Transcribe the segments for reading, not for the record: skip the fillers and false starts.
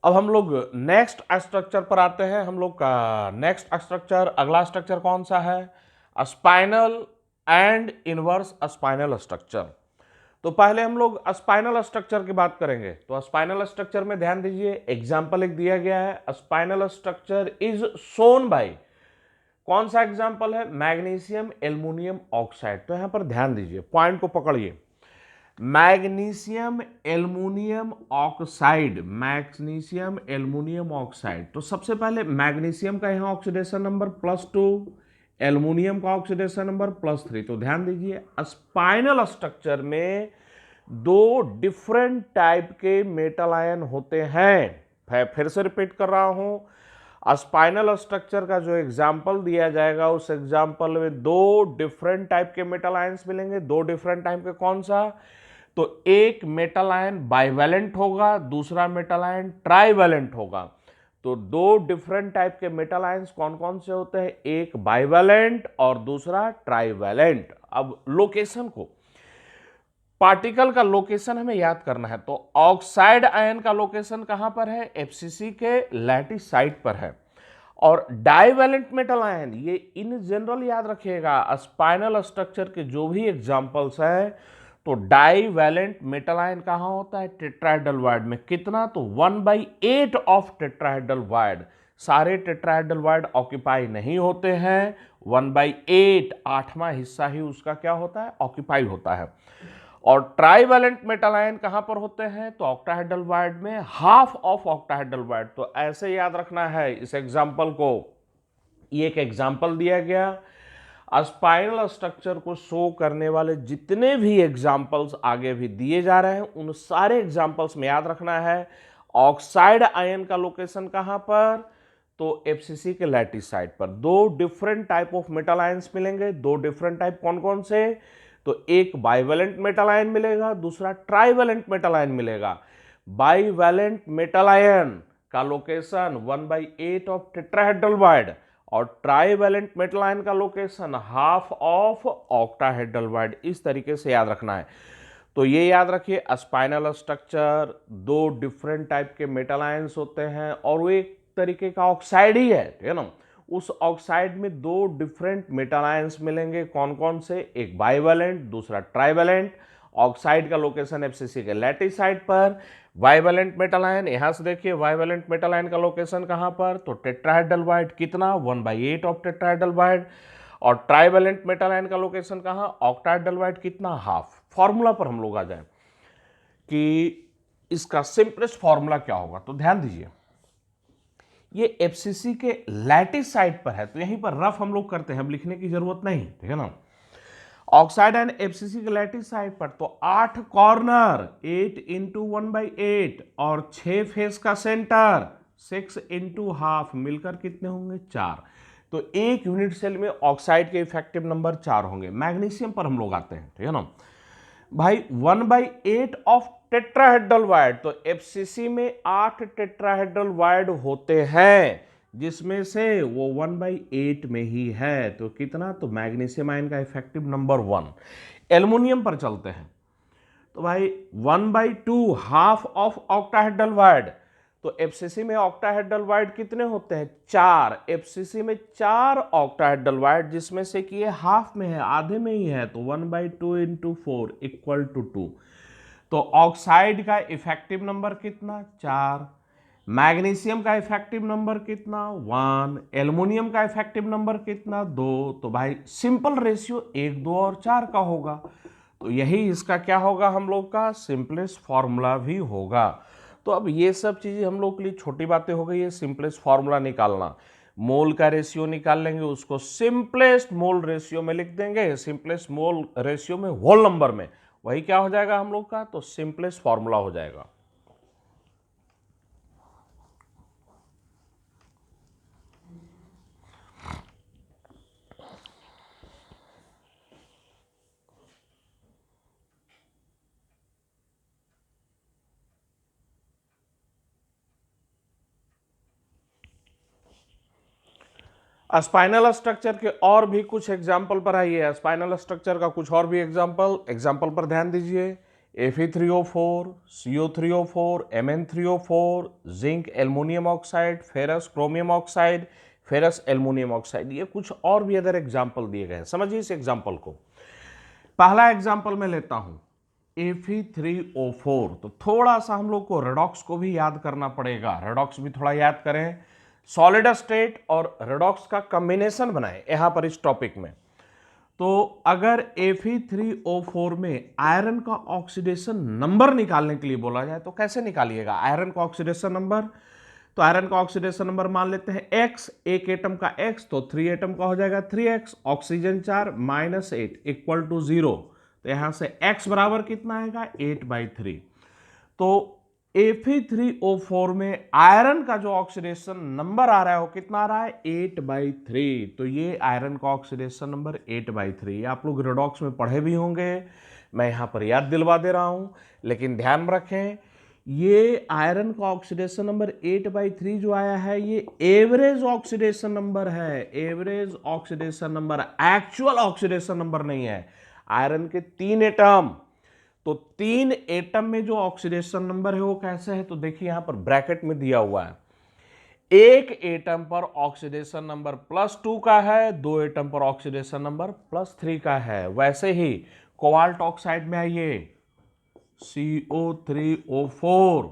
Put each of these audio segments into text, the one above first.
अब हम लोग नेक्स्ट स्ट्रक्चर पर आते हैं। हम लोग का नेक्स्ट स्ट्रक्चर, अगला स्ट्रक्चर कौन सा है? Spinal and inverse spinal structure. तो पहले हम लोग स्पाइनल स्ट्रक्चर की बात करेंगे। तो स्पाइनल स्ट्रक्चर में ध्यान दीजिए, एग्जाम्पल एक दिया गया है, spinal structure is shown by. कौन सा एग्जाम्पल है? Magnesium aluminium oxide. तो यहां पर ध्यान दीजिए, पॉइंट को पकड़िए। Magnesium aluminium oxide, magnesium aluminium oxide. तो सबसे पहले मैग्नीशियम का यहां ऑक्सीडेशन नंबर +2, एल्युमिनियम का ऑक्सीडेशन नंबर +3। तो ध्यान दीजिए, स्पाइनल स्ट्रक्चर में दो डिफरेंट टाइप के मेटल आयन होते हैं। फिर से रिपीट कर रहा हूं, स्पाइनल स्ट्रक्चर का जो एग्जाम्पल दिया जाएगा उस एग्जाम्पल में दो डिफरेंट टाइप के मेटल आयंस मिलेंगे। दो डिफरेंट टाइप के कौन सा? तो एक मेटल आयन बाइवेलेंट होगा, दूसरा मेटल आयन ट्राइवेलेंट होगा। तो दो डिफरेंट टाइप के मेटल आयंस कौन कौन से होते हैं? एक बाइवेलेंट और दूसरा ट्राइवेलेंट। अब लोकेशन को, पार्टिकल का लोकेशन हमें याद करना है। तो ऑक्साइड आयन का लोकेशन कहां पर है? एफसीसी के लैटिस साइट पर है। और डाइवेलेंट मेटल आयन, ये इन जनरल याद रखिएगा, स्पाइनल स्ट्रक्चर के जो भी एग्जांपल्स है, तो डाइवेलेंट मेटल आयन कहां होता है? टेट्राहेड्रल वाइड में। कितना? तो 1/8 ऑफ टेट्राहेड्रल वाइड। सारे टेट्राहेड्रल वाइड ऑक्यूपाई नहीं होते हैं, 1/8, आठवां हिस्सा ही उसका क्या होता है? ऑक्यूपाई होता है। और ट्राइवेलेंट मेटल आयन कहां पर होते हैं? तो ऑक्टाहेड्रल वाइड में, हाफ ऑफ ऑक्टाहेड्रल वाइड। तो ऐसे याद रखना है इस एग्जांपल को। ये एक एग्जांपल दिया गया, स्पाइनल स्ट्रक्चर को शो करने वाले जितने भी एग्जांपल्स आगे भी दिए जा रहे हैं उन सारे एग्जांपल्स में याद रखना है ऑक्साइड आयन का लोकेशन कहां पर? तो एफसीसी के लैटिस साइड पर। दो different type of metal ions मिलेंगे। दो डिफरेंट टाइप कौन कौन से? तो एक बाइवेलेंट मेटल आयन मिलेगा, दूसरा ट्राइवेलेंट मेटल आयन मिलेगा। बाइवेलेंट मेटल आयन का लोकेशन 1/8 ऑफ टेट्राहेड्रल वाइड, और ट्राइवेलेंट मेटल आयन का location half of octahedral wide. इस तरीके से याद रखना है। तो ये याद रखिए, स्पाइनल स्ट्रक्चर दो डिफरेंट टाइप के मेटल आयंस होते हैं और वो एक तरीके का ऑक्साइड ही है, ठीक है ना। उस ऑक्साइड में दो डिफरेंट मेटल आयंस मिलेंगे। कौन कौन से? एक बाइवेलेंट, दूसरा ट्राइवेलेंट। ऑक्साइड का लोकेशन एफसीसी के लैटिस साइड पर। बाइवेलेंट मेटल आयन, यहां से देखिए, बाइवेलेंट मेटल आयन का लोकेशन कहां पर? तो टेट्राहेड्रल वाइड। कितना? 1/8 ऑफ टेट्राहेड्रल वाइड। और ट्राइवेलेंट मेटल आयन का लोकेशन कहां? Octahedral wide. कितना? हाफ। फॉर्मूला पर हम लोग आ जाए कि इसका सिंपलेस्ट फॉर्मूला क्या होगा। तो ध्यान दीजिए, ये एफसीसी के लैटिस साइड पर है, तो यहीं पर रफ हम लोग करते हैं, हम लिखने की जरूरत नहीं, ठीक है ना। ऑक्साइड एंड एफसीसी के लैटिस साइड पर, तो 8 कॉर्नर, 8 इंटू 1/8, और 6 फेस का सेंटर, 6 इंटू हाफ, मिलकर कितने होंगे? 4। तो एक यूनिट सेल में ऑक्साइड के इफेक्टिव नंबर 4 होंगे। मैग्नीशियम पर हम लोग आते हैं, ठीक है ना भाई। 1/8 ऑफ टेट्राहेड्रल वाइड, तो एफसीसी में 8 टेट्राहेड्रल वाइड होते हैं, जिसमें से वो 1/8 में ही है। तो कितना? तो मैग्नीशियम आयन का इफेक्टिव नंबर 1। एल्युमिनियम पर चलते हैं, तो भाई 1/2, हाफ ऑफ ऑक्टाहेड्रल वाइड। तो एफसीसी में ऑक्टाहेड्रल वाइड कितने होते हैं? 4। एफसीसी में 4 ऑक्टाहेड्रल वाइड, जिसमें से कि ये हाफ में है, आधे में ही है, तो 1/2 इंटू 4 इक्वल टू 2। तो ऑक्साइड का इफेक्टिव नंबर कितना? 4। मैग्नीशियम का इफेक्टिव नंबर कितना? 1। एल्युमिनियम का इफेक्टिव नंबर कितना? 2। तो भाई सिंपल रेशियो 1, 2 और 4 का होगा। तो यही इसका क्या होगा? हम लोग का सिंपलेस्ट फॉर्मूला भी होगा। तो अब ये सब चीजें हम लोग के लिए छोटी बातें हो गई है। सिंपलेस्ट फॉर्मूला निकालना, मोल का रेशियो निकाल लेंगे, उसको सिंपलेस्ट मोल रेशियो में लिख देंगे। सिंपलेस्ट मोल रेशियो में होल नंबर में, वही क्या हो जाएगा हम लोग का? तो सिंपलेस्ट फॉर्मूला हो जाएगा। स्पाइनल स्ट्रक्चर के और भी कुछ एग्जाम्पल पर आइए। स्पाइनल स्ट्रक्चर का कुछ और भी एग्जाम्पल पर ध्यान दीजिए। Fe3O4, CO3O4, Mn3O4, zinc aluminium oxide, ferrous chromium oxide, ferrous aluminium oxide. ये कुछ और भी अदर एग्जाम्पल दिए गए हैं, समझिए इस एग्जाम्पल को। पहला एग्जाम्पल मैं लेता हूं Fe3O4। तो थोड़ा सा हम लोग को रेडॉक्स को भी याद करना पड़ेगा, रेडॉक्स भी थोड़ा याद करें। सॉलिड स्टेट और रेडॉक्स का कॉम्बिनेशन बनाएं यहां पर इस टॉपिक में। तो अगर Fe3O4 में आयरन का ऑक्सीडेशन नंबर निकालने के लिए बोला जाए तो कैसे निकालिएगा आयरन का ऑक्सीडेशन नंबर? तो आयरन का ऑक्सीडेशन नंबर मान लेते हैं x, एक एटम का x, तो 3 एटम का हो जाएगा 3x, ऑक्सीजन 4 -8 इक्वल टू 0। तो यहां से x बराबर कितना आएगा 8/3। तो Fe3O4 में आयरन का जो ऑक्सीडेशन नंबर आ रहा है वो कितना आ रहा है 8/3। तो ये आयरन का ऑक्सीडेशन नंबर 8/3। आप लोग रेडॉक्स में पढ़े भी होंगे, मैं यहां पर याद दिलवा दे रहा हूं। लेकिन ध्यान रखें, ये आयरन का ऑक्सीडेशन नंबर 8/3 जो आया है ये एवरेज ऑक्सीडेशन नंबर है, average oxidation number, actual oxidation number नहीं है। आयरन के 3 एटम, तो 3 एटम में जो ऑक्सीडेशन नंबर है वो कैसे है? तो देखिए यहां पर ब्रैकेट में दिया हुआ है, एक एटम पर ऑक्सीडेशन नंबर +2 का है, 2 एटम पर ऑक्सीडेशन नंबर +3 का है। वैसे ही कोबाल्ट ऑक्साइड में आइए, CO3O4,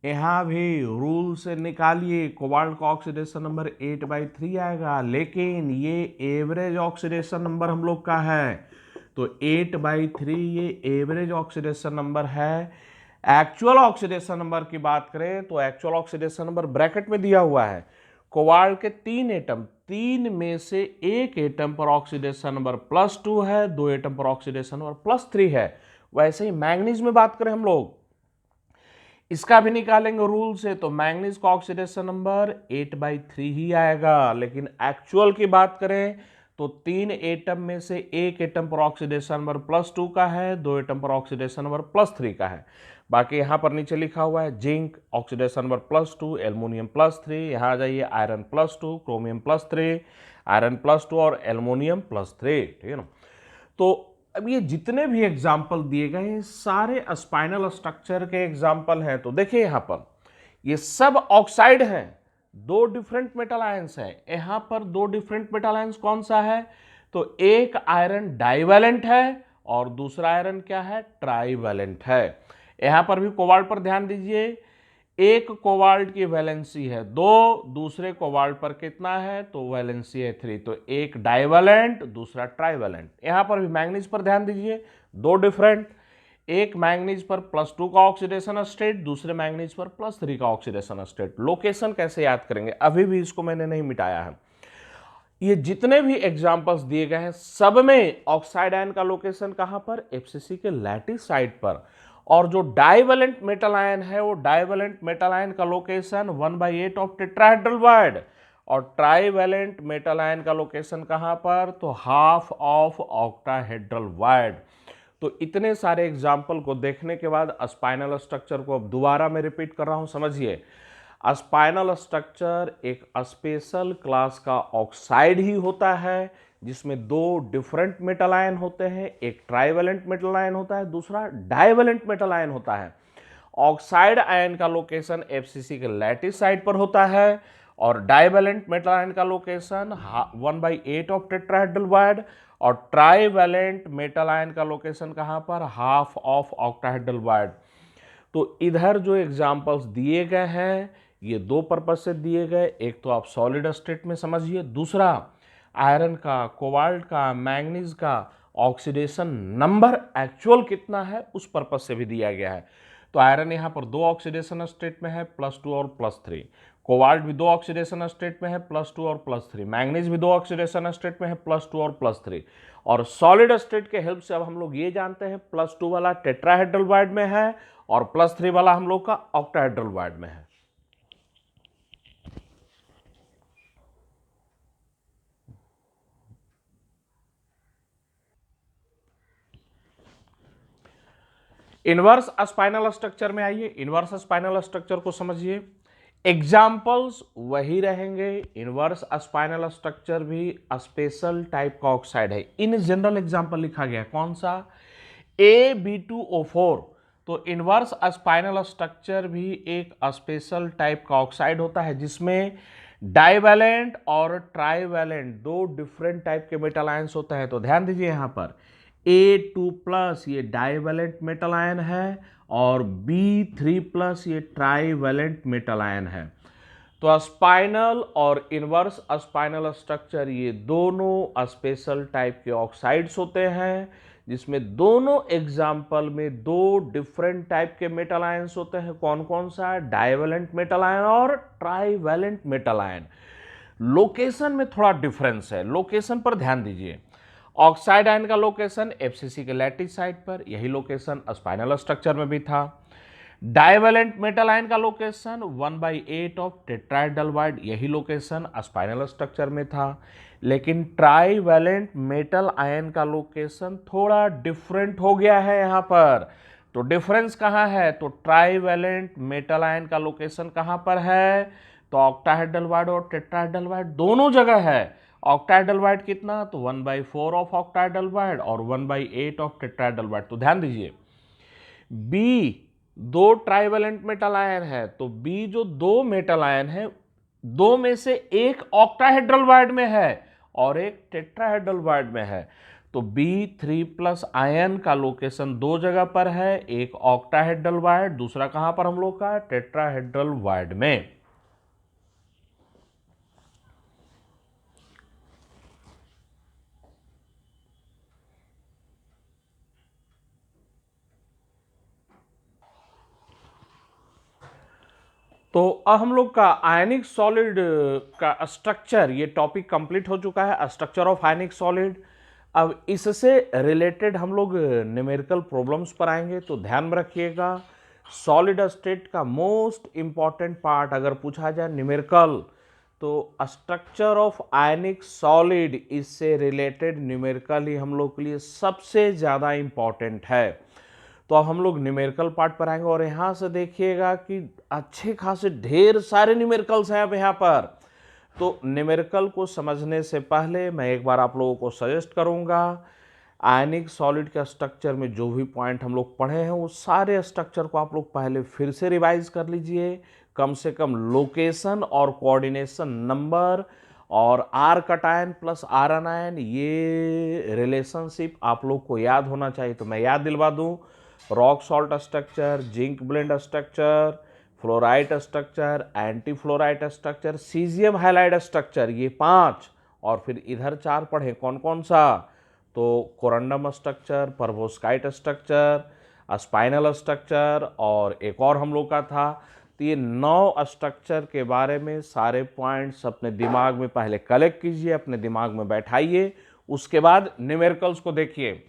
यहां भी रूल से निकालिए, कोबाल्ट का ऑक्सीडेशन नंबर 8/3 आएगा, लेकिन ये एवरेज ऑक्सीडेशन नंबर हम लोग का है। तो 8/3 ये एवरेज ऑक्सीडेशन नंबर है। एक्चुअल ऑक्सीडेशन नंबर की बात करें तो एक्चुअल ऑक्सीडेशन नंबर ब्रैकेट में दिया हुआ है। कोबाल्ट के 3 एटम, 3 में से एक एटम पर ऑक्सीडेशन नंबर +2 है, 2 एटम पर ऑक्सीडेशन नंबर +3 है। वैसे ही मैंगनीज में बात करें हम लोग, इसका भी निकालेंगे रूल से, तो मैंगनीज का ऑक्सीडेशन नंबर 8/3 ही आएगा। लेकिन एक्चुअल की बात करें तो 3 एटम में से एक एटम पर ऑक्सीडेशन नंबर +2 का है, 2 एटम पर ऑक्सीडेशन नंबर +3 का है। बाकी यहां पर नीचे लिखा हुआ है जिंक ऑक्सीडेशन नंबर +2, एल्युमिनियम +3, यहां आ जाइए आयरन +2, क्रोमियम +3, आयरन +2 और एल्युमिनियम +3, ठीक है ना। तो अब ये जितने भी एग्जाम्पल दिए गए हैं सारे स्पाइनल स्ट्रक्चर के एग्जाम्पल हैं। तो देखिए यहां पर ये सब ऑक्साइड हैं, 2 डिफरेंट मेटल आयंस है। यहां पर 2 डिफरेंट मेटल आयंस कौन सा है? तो एक आयरन डाइवैलेंट है और दूसरा आयरन क्या है? ट्राइवैलेंट है। यहां पर भी कोबाल्ट पर ध्यान दीजिए, एक कोबाल्ट की वैलेंसी है 2, दूसरे कोबाल्ट पर कितना है? तो वैलेंसी है 3। तो एक डाइवैलेंट, दूसरा ट्राइवैलेंट। यहां पर भी मैंगनीज पर ध्यान दीजिए, 2 डिफरेंट, एक मैंगनीज पर +2 का ऑक्सीडेशन स्टेट, दूसरे मैंगनीज पर +3 का ऑक्सीडेशन स्टेट। लोकेशन कैसे याद करेंगे? अभी भी इसको मैंने नहीं मिटाया है। ये जितने भी एग्जांपल्स दिए गए हैं सब में ऑक्साइड आयन का लोकेशन कहां पर? एफसीसी के लैटिस साइड पर। और जो डाइवैलेंट मेटल आयन है वो डाइवैलेंट मेटल आयन का लोकेशन 1/8 ऑफ टेट्राहेड्रल बॉन्ड, और ट्राइवैलेंट मेटल आयन का लोकेशन कहां पर? तो हाफ ऑफ ऑक्टाहेड्रल बॉन्ड। तो इतने सारे एग्जाम्पल को देखने के बाद स्पाइनल स्ट्रक्चर को अब दोबारा मैं रिपीट कर रहा हूं, समझिए। स्पाइनल स्ट्रक्चर एक स्पेशल क्लास का ऑक्साइड ही होता है जिसमें 2 डिफरेंट मेटल आयन होते हैं, एक ट्राइवैलेंट मेटल आयन होता है, दूसरा डाइवैलेंट मेटल आयन होता है। ऑक्साइड आयन का लोकेशन एफसीसी के लैटिस साइड पर होता है और डाइवैलेंट मेटल आयन का लोकेशन 1/8 ऑफ टेट्राहेड्रल बॉन्ड, और ट्राइवैलेंट मेटल आयन का लोकेशन कहां पर? Half of octahedral bond. तो इधर जो एग्जाम्पल्स दिए गए हैं ये 2 पर्पज से दिए गए, एक तो आप सॉलिड स्टेट में समझिए, दूसरा आयरन का, कोबाल्ट का, मैंगनीज का ऑक्सीडेशन नंबर एक्चुअल कितना है उस पर्पज से भी दिया गया है। तो आयरन यहाँ पर 2 ऑक्सीडेशन स्टेट में है, +2 और +3। कोबाल्ट भी 2 ऑक्सीडेशन स्टेट में है, +2 और +3। मैंगनीज भी 2 ऑक्सीडेशन स्टेट में है, +2 और +3। और सॉलिड स्टेट के हेल्प से अब हम लोग ये जानते हैं +2 वाला टेट्राहेड्रल बॉन्ड में है और +3 वाला हम लोग का ऑक्टाहेड्रल बॉन्ड में है। इनवर्स स्पाइनल स्ट्रक्चर में आइए, इनवर्स स्पाइनल स्ट्रक्चर को समझिए। एग्जाम्पल्स वही रहेंगे, इनवर्स स्पाइनल स्ट्रक्चर भी स्पेशल टाइप का ऑक्साइड है। इन जनरल एग्जाम्पल लिखा गया कौन सा? AB2O4 तो इनवर्स स्पाइनल स्ट्रक्चर भी एक स्पेशल टाइप का ऑक्साइड होता है जिसमें डाइवैलेंट और ट्राइवैलेंट दो डिफरेंट टाइप के मेटल आयंस होते हैं। तो ध्यान दीजिए यहां पर A2+ ये डाइवैलेंट मेटल आयन है और B3+ ये ट्राइवैलेंट मेटल आयन है। तो स्पाइनल और इनवर्स स्पाइनल स्ट्रक्चर ये दोनों स्पेशल टाइप के ऑक्साइड्स होते हैं जिसमें दोनों एग्जाम्पल में दो डिफरेंट टाइप के मेटल आयंस होते हैं। कौन कौन सा? डाइवैलेंट मेटल आयन और ट्राइवैलेंट मेटल आयन। लोकेशन में थोड़ा डिफरेंस है, लोकेशन पर ध्यान दीजिए। ऑक्साइड आयन का लोकेशन एफसीसी के लैटिस साइड पर, यही लोकेशन स्पाइनल स्ट्रक्चर में भी था। डाइवैलेंट मेटल आयन का लोकेशन 1/8 ऑफ टेट्राहेड्रल वाइड, यही लोकेशन स्पाइनल स्ट्रक्चर में था। लेकिन ट्राइवैलेंट मेटल आयन का लोकेशन थोड़ा डिफरेंट हो गया है यहां पर। तो डिफरेंस कहां है? तो ट्राइवैलेंट मेटल आयन का लोकेशन कहां पर है? तो ऑक्टाहेड्रल वाइड और टेट्राहेड्रल वाइड दोनों जगह है। ऑक्टाहेड्रल वाइड कितना? तो 1/4 ऑफ ऑक्टाहेड्रल वाइड और 1/8 ऑफ टेट्राहेड्रल वाइड। तो ध्यान दीजिए बी दो ट्राइवैलेंट मेटल आयन है, तो बी जो दो मेटल आयन है दो में से एक ऑक्टाहेड्रल वाइड में है और एक टेट्राहेड्रल वाइड में है। तो B3+ आयन का लोकेशन दो जगह पर है, एक ऑक्टाहेड्रल वाइड, दूसरा कहां पर हम लोग का? टेट्राहेड्रल वाइड में। तो अब हम लोग का आयनिक सॉलिड का स्ट्रक्चर, ये टॉपिक कंप्लीट हो चुका है, स्ट्रक्चर ऑफ आयनिक सॉलिड। अब इससे रिलेटेड हम लोग न्यूमेरिकल प्रॉब्लम्स पर आएंगे। तो ध्यान में रखिएगा सॉलिड स्टेट का मोस्ट इंपॉर्टेंट पार्ट अगर पूछा जाए न्यूमेरिकल, तो स्ट्रक्चर ऑफ आयनिक सॉलिड इससे रिलेटेड न्यूमेरिकल ही हम लोग के लिए सबसे ज़्यादा इंपॉर्टेंट है। तो अब हम लोग न्यूमेरिकल पार्ट पर आएंगे और यहां से देखिएगा कि अच्छे खासे ढेर सारे न्यूमेरिकल्स हैं अब यहाँ पर। तो न्यूमेरिकल को समझने से पहले मैं एक बार आप लोगों को सजेस्ट करूंगा आयनिक सॉलिड के स्ट्रक्चर में जो भी पॉइंट हम लोग पढ़े हैं वो सारे स्ट्रक्चर को आप लोग पहले फिर से रिवाइज कर लीजिए। कम से कम लोकेशन और कोऑर्डिनेशन नंबर और R cation plus R anion ये रिलेशनशिप आप लोग को याद होना चाहिए। तो मैं याद दिलवा दूं, rock salt structure, zinc blende structure, fluoride structure, anti fluoride structure, caesium halide structure, ये 5। और फिर इधर 4 पढ़े कौन कौन सा? तो corundum structure, perovskite structure, spinel structure और एक और हम लोग का था। तो ये 9 स्ट्रक्चर के बारे में सारे पॉइंट्स अपने दिमाग में पहले कलेक्ट कीजिए, अपने दिमाग में बैठाइए, उसके बाद न्यूमेरिकल्स को देखिए।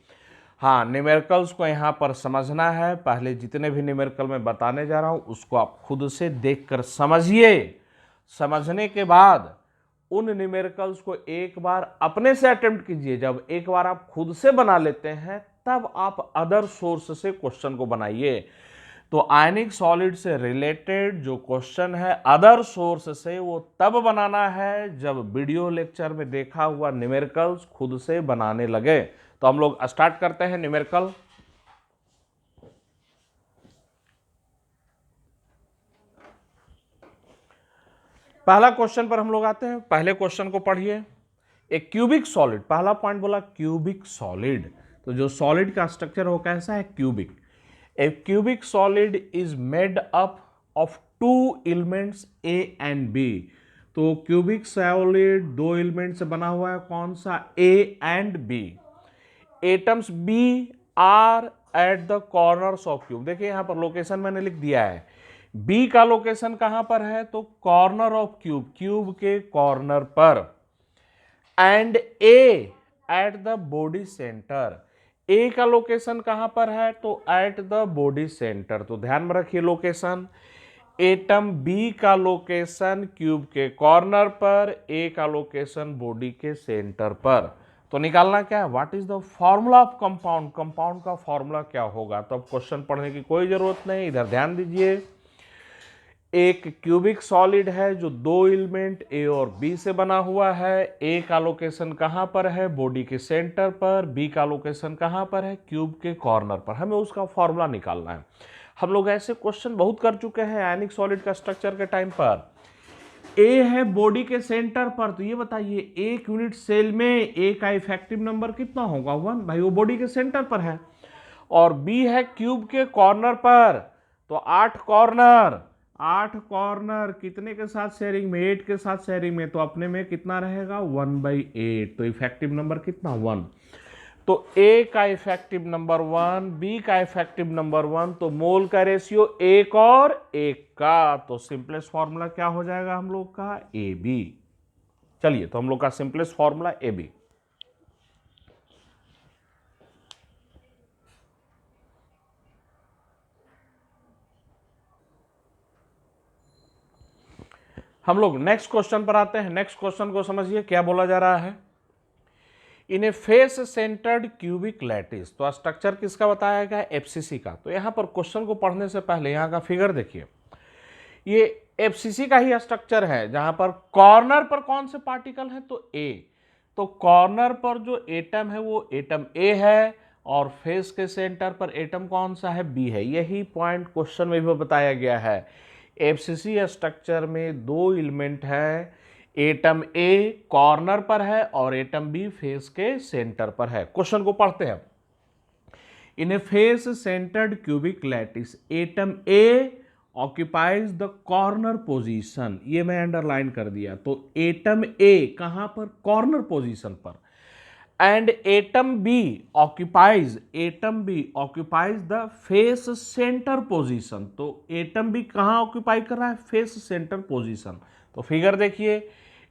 हाँ, न्यूमेरिकल्स को यहाँ पर समझना है। पहले जितने भी न्यूमेरिकल मैं बताने जा रहा हूँ उसको आप खुद से देखकर समझिए। समझने के बाद उन न्यूमेरिकल्स को एक बार अपने से अटेम्प्ट कीजिए। जब एक बार आप खुद से बना लेते हैं तब आप अदर सोर्स से क्वेश्चन को बनाइए। तो आयनिक सॉलिड से रिलेटेड जो क्वेश्चन है अदर सोर्स से वो तब बनाना है जब वीडियो लेक्चर में देखा हुआ न्यूमेरिकल्स खुद से बनाने लगे। तो हम लोग स्टार्ट करते हैं न्यूमेरिकल। पहला क्वेश्चन पर हम लोग आते हैं। पहले क्वेश्चन को पढ़िए। एक क्यूबिक सॉलिड, पहला पॉइंट बोला क्यूबिक सॉलिड। तो जो सॉलिड का स्ट्रक्चर हो कैसा है? Cubic. A cubic solid is made up of 2 elements A and B. तो क्यूबिक सॉलिड 2 एलिमेंट से बना हुआ है, कौन सा? A and B. Atoms B are at the corners of cube. देखिए यहां पर लोकेशन मैंने लिख दिया है। बी का लोकेशन कहां पर है? तो कॉर्नर ऑफ क्यूब, क्यूब के कॉर्नर पर। And A at the body centre. A का लोकेशन कहां पर है? तो एट द बॉडी सेंटर। तो ध्यान में रखिए लोकेशन। एटम बी का लोकेशन क्यूब के कॉर्नर पर, ए का लोकेशन बॉडी के सेंटर पर। तो निकालना क्या है? What is the formula of compound? Compound का फॉर्मूला क्या होगा? तो अब क्वेश्चन पढ़ने की कोई जरूरत नहीं, इधर ध्यान दीजिए। एक क्यूबिक सॉलिड है जो दो एलिमेंट ए और बी से बना हुआ है। ए का लोकेशन कहाँ पर है? बॉडी के सेंटर पर। बी का लोकेशन कहाँ पर है? क्यूब के कॉर्नर पर। हमें उसका फॉर्मूला निकालना है। हम लोग ऐसे क्वेश्चन बहुत कर चुके हैं आयनिक सॉलिड का स्ट्रक्चर के टाइम पर। ए है बॉडी के सेंटर पर, तो ये बताइए एक यूनिट सेल में ए का इफेक्टिव नंबर कितना होगा? 1। भाई वो बॉडी के सेंटर पर है। और बी है क्यूब के कॉर्नर पर, तो 8 कॉर्नर। 8 कॉर्नर कितने के साथ शेयरिंग में? 8 के साथ शेयरिंग में, तो अपने में कितना रहेगा? 1/8। तो इफेक्टिव नंबर कितना? 1। तो ए का इफेक्टिव नंबर 1, बी का इफेक्टिव नंबर 1, तो मोल का रेशियो 1 और 1 का। तो सिंपलेस्ट फॉर्मूला क्या हो जाएगा हम लोग का? A B. चलिए, तो हम लोग का सिंपलेस्ट फॉर्मूला ए बी। हम लोग नेक्स्ट क्वेश्चन पर आते हैं। नेक्स्ट क्वेश्चन को समझिए क्या बोला जा रहा है। इन a face centred cubic lattice, तो स्ट्रक्चर किसका बताया गया? एफसीसी का। तो यहां पर क्वेश्चन को पढ़ने से पहले यहां का फिगर देखिए। ये एफसीसी का ही स्ट्रक्चर है जहां पर कॉर्नर पर कौन से पार्टिकल है? तो ए। तो कॉर्नर पर जो एटम है वो एटम ए है, और फेस के सेंटर पर एटम कौन सा है? बी है। यही पॉइंट क्वेश्चन में भी बताया गया है। एफसीसी स्ट्रक्चर में दो एलिमेंट है, एटम ए कॉर्नर पर है और एटम बी फेस के सेंटर पर है। क्वेश्चन को पढ़ते हैं। In a face centred cubic lattice atom A occupies the corner position, ये मैं अंडरलाइन कर दिया। तो एटम ए कहां पर? कॉर्नर पोजीशन पर। And atom B occupies the face centre position. तो एटम बी कहां ऑक्यूपाई कर रहा है? Face centre position. तो फिगर देखिए,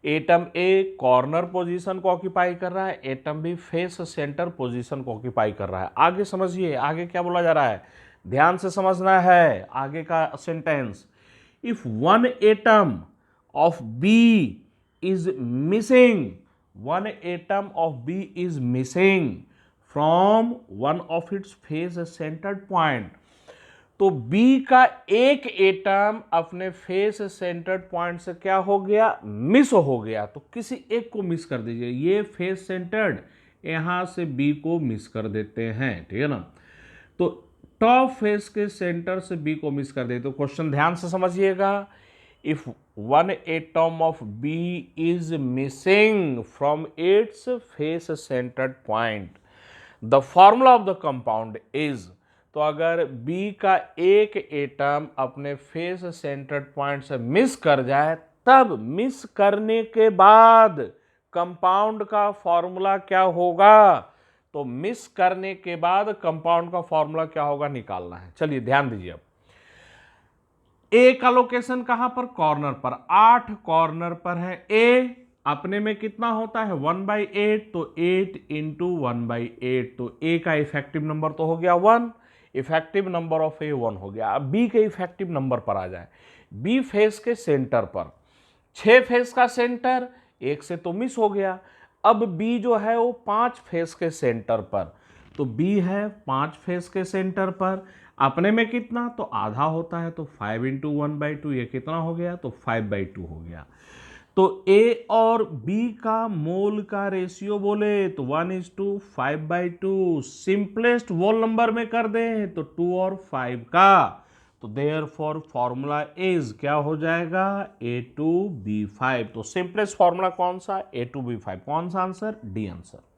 एटम ए कॉर्नर पोजीशन को ऑक्यूपाई कर रहा है, atom B face centre position को ऑक्यूपाई कर रहा है। आगे समझिए, आगे क्या बोला जा रहा है, ध्यान से समझना है आगे का sentence. If one atom of B is missing, one atom of B is missing from one of its face centered point, तो B का एक एटम अपने फेस सेंटर्ड पॉइंट से क्या हो गया? मिस हो गया। तो किसी एक को मिस कर दीजिए। ये फेस सेंटर्ड, यहां से B को मिस कर देते हैं, ठीक है ना। तो टॉप फेस के सेंटर से B को मिस कर देते। तो क्वेश्चन ध्यान से समझिएगा। If one atom of B is missing from its face centered point, the formula of the compound is, तो अगर B का एक एटम अपने फेस सेंटर्ड पॉइंट से मिस कर जाए, तब मिस करने के बाद कंपाउंड का फॉर्मूला क्या होगा? तो मिस करने के बाद कंपाउंड का फॉर्मूला क्या होगा निकालना है। चलिए ध्यान दीजिए। अब ए का लोकेशन कहां पर? कॉर्नर पर। 8 कॉर्नर पर है। ए अपने में कितना होता है? 1/8, तो 8 इंटू 1/8, तो ए का इफेक्टिव नंबर तो हो गया 1। इफेक्टिव नंबर ऑफ ए 1 हो गया। अब बी के इफेक्टिव नंबर पर आ जाए। बी फेस के सेंटर पर, 6 फेस का सेंटर, एक से तो मिस हो गया। अब बी जो है वो 5 फेस के सेंटर पर, तो बी है 5 फेस के सेंटर पर। अपने में कितना? तो आधा होता है, तो 5 इंटू 1/2, ये कितना हो गया? तो 5/2 हो गया। तो ए और बी का मोल का रेशियो बोले तो 1:5/2। सिंपलेस्ट वोल नंबर में कर दें तो 2 और 5 का। तो देयरफॉर फॉर्मूला इज क्या हो जाएगा? A2B5। तो सिंपलेस्ट फॉर्मूला कौन सा? A2B5। कौन सा आंसर? D answer.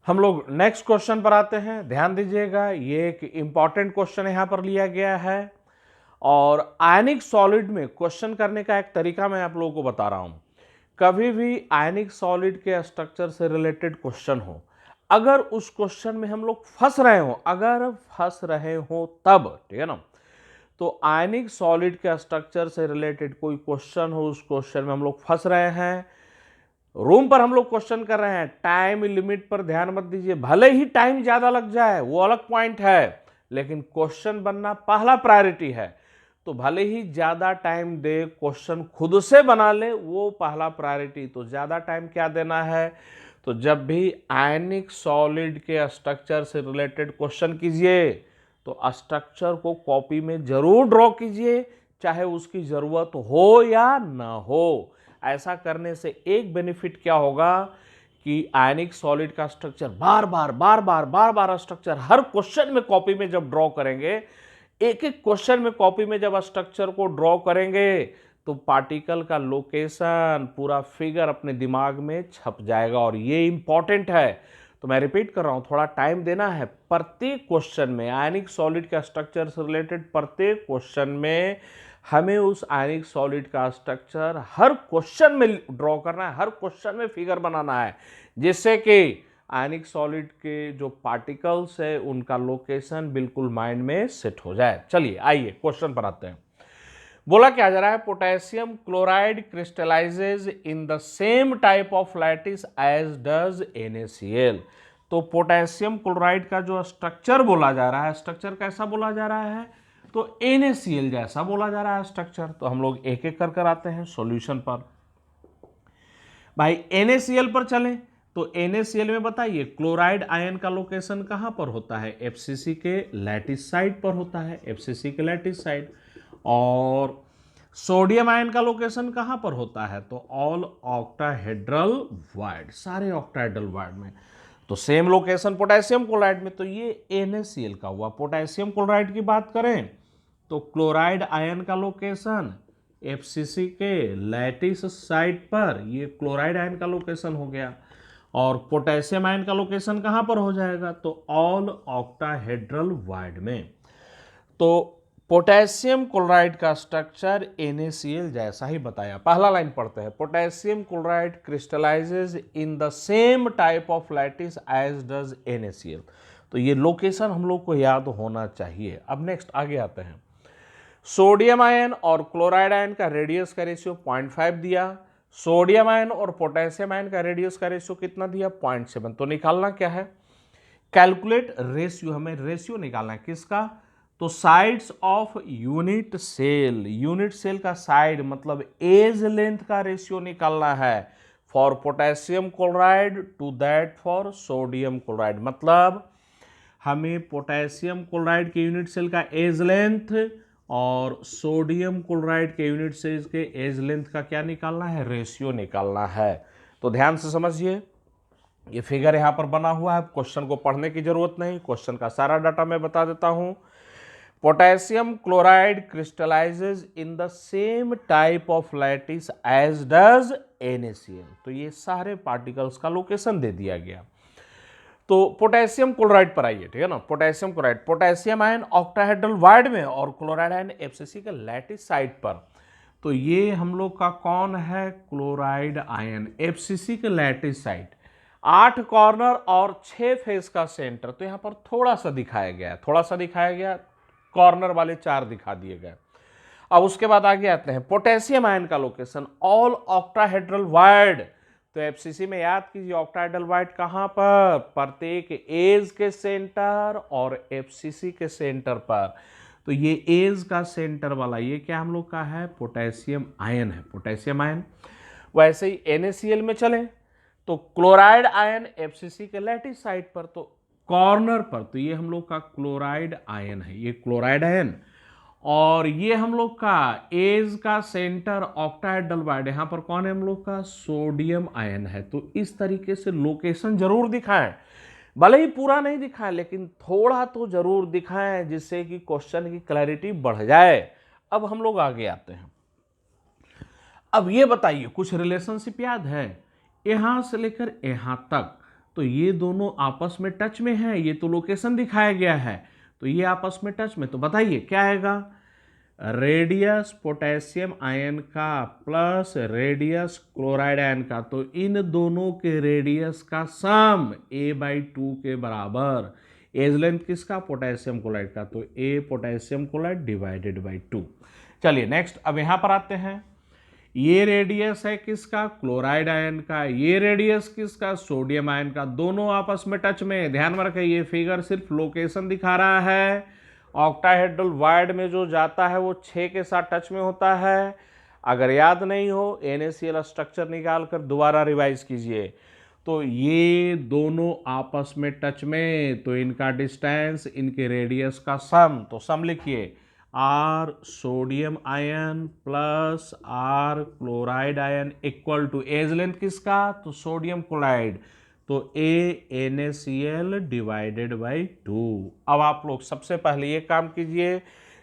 हम लोग नेक्स्ट क्वेश्चन पर आते हैं। ध्यान दीजिएगा, ये एक इंपॉर्टेंट क्वेश्चन यहां पर लिया गया है, और आयनिक सॉलिड में क्वेश्चन करने का एक तरीका मैं आप लोगों को बता रहा हूं। कभी भी आयनिक सॉलिड के स्ट्रक्चर से रिलेटेड क्वेश्चन हो, अगर उस क्वेश्चन में हम लोग फंस रहे हो तब, ठीक है ना। तो आयनिक सॉलिड के स्ट्रक्चर से रिलेटेड कोई क्वेश्चन हो, उस क्वेश्चन में हम लोग फंस रहे हैं, रूम पर हम लोग क्वेश्चन कर रहे हैं, टाइम लिमिट पर ध्यान मत दीजिए। भले ही टाइम ज्यादा लग जाए वो अलग पॉइंट है, लेकिन क्वेश्चन बनना पहला प्रायोरिटी है। तो भले ही ज़्यादा टाइम दे, क्वेश्चन खुद से बना ले, वो पहला प्रायोरिटी। तो ज़्यादा टाइम क्या देना है, तो जब भी आयनिक सॉलिड के स्ट्रक्चर से रिलेटेड क्वेश्चन कीजिए तो स्ट्रक्चर को कॉपी में जरूर ड्रॉ कीजिए, चाहे उसकी ज़रूरत हो या ना हो। ऐसा करने से एक बेनिफिट क्या होगा कि आयनिक सॉलिड का स्ट्रक्चर बार बार स्ट्रक्चर हर क्वेश्चन में कॉपी में जब ड्रॉ करेंगे, एक एक क्वेश्चन में कॉपी में जब स्ट्रक्चर को ड्रॉ करेंगे तो पार्टिकल का लोकेशन, पूरा फिगर अपने दिमाग में छप जाएगा। और ये इंपॉर्टेंट है, तो मैं रिपीट कर रहा हूं, थोड़ा टाइम देना है। प्रत्येक क्वेश्चन में आयनिक सॉलिड का स्ट्रक्चर से रिलेटेड प्रत्येक क्वेश्चन में हमें उस आयनिक सॉलिड का स्ट्रक्चर हर क्वेश्चन में ड्रॉ करना है, हर क्वेश्चन में फिगर बनाना है, जिससे कि आयनिक सॉलिड के जो पार्टिकल्स है उनका लोकेशन बिल्कुल माइंड में सेट हो जाए। चलिए आइए क्वेश्चन पर आते हैं। बोला क्या जा रहा है, potassium chloride crystallises in the same type of lattice as does NaCl। तो पोटेशियम क्लोराइड का जो स्ट्रक्चर बोला जा रहा है, स्ट्रक्चर कैसा बोला जा रहा है, तो NaCl जैसा बोला जा रहा है स्ट्रक्चर। तो हम लोग एक एक कर आते हैं सॉल्यूशन पर। भाई NaCl पर चलें तो NaCl में बताइए क्लोराइड आयन का लोकेशन कहां पर होता है, FCC के लैटिस साइड पर होता है, FCC के लैटिस साइड। और सोडियम आयन का लोकेशन कहां पर होता है, तो ऑल ऑक्टाहेड्रल वाइड, सारे ऑक्टाहेड्रल वाइड में। तो सेम लोकेशन पोटेशियम क्लोराइड में, तो ये NaCl का हुआ। पोटेशियम क्लोराइड की बात करें तो क्लोराइड आयन का लोकेशन FCC के लैटिस साइड पर, ये क्लोराइड आयन का लोकेशन हो गया। और पोटेशियम आयन का लोकेशन कहां पर हो जाएगा, तो ऑल ऑक्टाहेड्रल वाइड में। तो पोटेशियम क्लोराइड का स्ट्रक्चर NaCl जैसा ही बताया। पहला लाइन पढ़ते हैं, potassium chloride crystallises in the same type of lattice as does NaCl। तो ये लोकेशन हम लोग को याद होना चाहिए। अब नेक्स्ट आगे आते हैं। सोडियम आयन और क्लोराइड आयन का रेडियस का रेशियो 0.5 दिया, सोडियम आयन और पोटेशियम आयन का रेडियस का रेशियो कितना दिया, 0.7। तो निकालना क्या है, कैलकुलेट रेशियो, हमें रेशियो निकालना है किसका, तो sides of unit cell, unit cell का साइड मतलब एज लेंथ का रेशियो निकालना है for potassium chloride to that for sodium chloride. मतलब हमें पोटेशियम क्लोराइड के यूनिट सेल का एज लेंथ और सोडियम क्लोराइड के यूनिट सेल के एज लेंथ का क्या निकालना है, रेशियो निकालना है। तो ध्यान से समझिए, ये फिगर यहां पर बना हुआ है, क्वेश्चन को पढ़ने की जरूरत नहीं, क्वेश्चन का सारा डाटा मैं बता देता हूं। Potassium chloride crystallises in the same type of lattice as does NaCl। तो ये सारे पार्टिकल्स का लोकेशन दे दिया गया। तो पोटेशियम क्लोराइड पर आइए, ठीक है ना। Potassium chloride, potassium ion octahedral void में और क्लोराइड आयन FCC के लैटिस साइड पर। तो ये हम लोग का कौन है, क्लोराइड आयन FCC के लैटिस साइड, 8 कॉर्नर और 6 फेस का सेंटर। तो यहां पर थोड़ा सा दिखाया गया है, थोड़ा सा दिखाया गया, कॉर्नर वाले 4 दिखा दिए गए। अब उसके बाद आगे आते हैं, पोटेशियम आयन का लोकेशन ऑल ऑक्टाहेड्रल वाइड। तो FCC में याद कीजिए ऑक्टाहेड्रल वाइड कहां पर, प्रत्येक एज के सेंटर और FCC के सेंटर पर। तो ये एज का सेंटर वाला ये क्या हम लोग का है, पोटेशियम आयन है, पोटेशियम आयन। वैसे ही NaCl में चले तो क्लोराइड आयन FCC के लैटिस साइड पर, तो कॉर्नर पर, तो ये हम लोग का क्लोराइड आयन है, ये क्लोराइड आयन। और ये हम लोग का एज का सेंटर ऑक्टाहेड्रल वाइड, यहां पर कौन है हम लोग का, सोडियम आयन है। तो इस तरीके से लोकेशन जरूर दिखाएं, भले ही पूरा नहीं दिखाएं लेकिन थोड़ा तो जरूर दिखाएं, जिससे कि क्वेश्चन की क्लैरिटी बढ़ जाए। अब हम लोग आगे आते हैं। अब ये बताइए कुछ रिलेशनशिप याद है, यहां से लेकर यहां तक, तो ये दोनों आपस में टच में है, ये तो लोकेशन दिखाया गया है, तो ये आपस में टच में। तो बताइए क्या आएगा, रेडियस पोटेशियम आयन का प्लस रेडियस क्लोराइड आयन का, तो इन दोनों के रेडियस का सम a/2 के बराबर। एज लेंथ किसका, पोटेशियम क्लोराइड का, तो a potassium chloride divided by 2। चलिए नेक्स्ट, अब यहां पर आते हैं। ये रेडियस है किसका, क्लोराइड आयन का, ये रेडियस किसका, सोडियम आयन का, दोनों आपस में टच में। ध्यान में रखें ये फिगर सिर्फ लोकेशन दिखा रहा है ऑक्टाहेड्रल वायर्ड में जो जाता है वो 6 के साथ टच में होता है। अगर याद नहीं हो NaCl स्ट्रक्चर निकाल कर दोबारा रिवाइज कीजिए। तो ये दोनों आपस में टच में, तो इनका डिस्टेंस इनके रेडियस का सम, तो सम लिखिए R sodium ion plus R chloride ion equal to edge length किसका, तो सोडियम क्लोराइड, तो NaCl डिवाइडेड बाई 2। अब आप लोग सबसे पहले ये काम कीजिए,